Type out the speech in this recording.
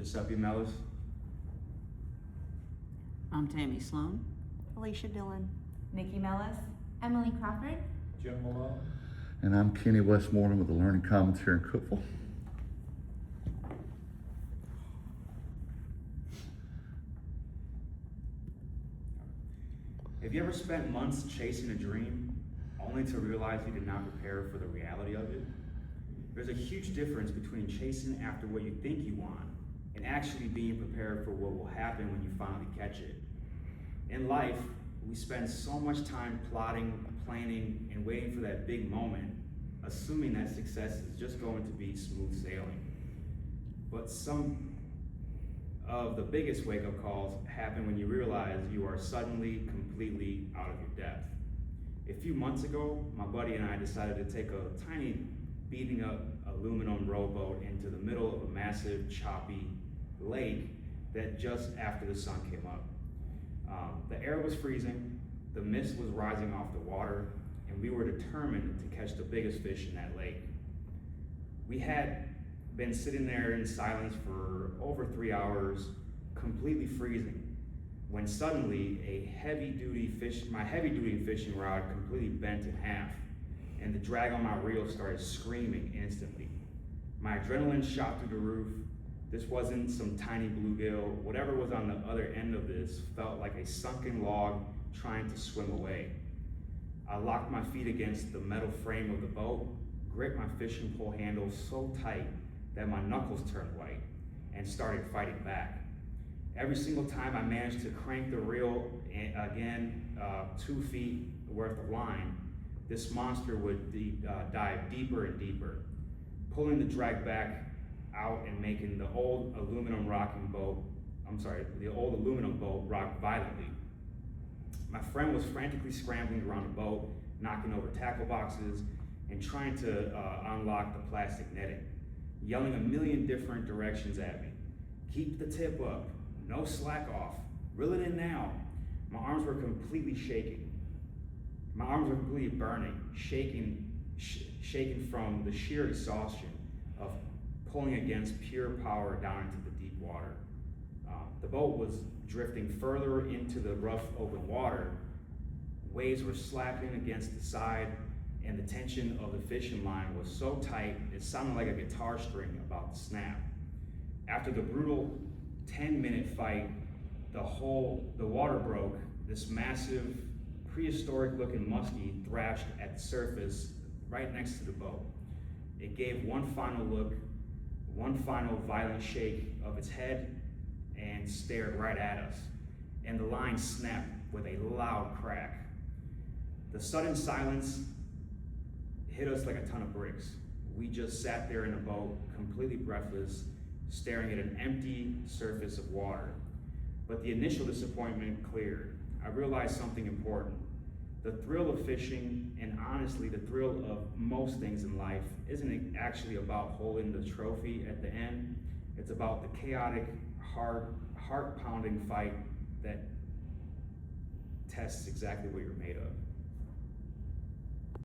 Giuseppe Mellis. I'm Tammy Sloan. Alicia Dillon. Nikki Mellis. Emily Crawford. Jim Malone. And I'm Kenny Westmoreland with the Learning Commons here in Cookeville. Have you ever spent months chasing a dream only to realize you did not prepare for the reality of it? There's a huge difference between chasing after what you think you want and actually being prepared for what will happen when you finally catch it. In life, we spend so much time plotting, planning, and waiting for that big moment, assuming that success is just going to be smooth sailing. But some of the biggest wake-up calls happen when you realize you are suddenly completely out of your depth. A few months ago, my buddy and I decided to take a tiny beating up aluminum rowboat into the middle of a massive choppy lake that just after the sun came up. The air was freezing, the mist was rising off the water, and we were determined to catch the biggest fish in that lake. We had been sitting there in silence for over 3 hours, completely freezing, when suddenly my heavy-duty fishing rod completely bent in half, and the drag on my reel started screaming instantly. My adrenaline shot through the roof. This wasn't some tiny bluegill. Whatever was on the other end of this felt like a sunken log trying to swim away. I locked my feet against the metal frame of the boat, gripped my fishing pole handle so tight that my knuckles turned white, and started fighting back. Every single time I managed to crank the reel again, 2 feet worth of line, this monster would dive deeper and deeper, pulling the drag back out and making the old aluminum boat rock violently. My friend was frantically scrambling around the boat, knocking over tackle boxes, and trying to unlock the plastic netting, yelling a million different directions at me. Keep the tip up, no slack off, reel it in now. My arms were completely shaking. My arms were completely burning, shaking from the sheer exhaustion of pulling against pure power down into the deep water. The boat was drifting further into the rough open water. Waves were slapping against the side, and the tension of the fishing line was so tight it sounded like a guitar string about to snap. After the brutal 10-minute fight, the water broke. This massive, prehistoric-looking muskie thrashed at the surface right next to the boat. It gave one final look, one final violent shake of its head, and stared right at us, and the line snapped with a loud crack. The sudden silence hit us like a ton of bricks. We just sat there in the boat, completely breathless, staring at an empty surface of water. But the initial disappointment cleared. I realized something important. The thrill of fishing, and honestly the thrill of most things in life, isn't actually about holding the trophy at the end. It's about the chaotic, heart-pounding fight that tests exactly what you're made of.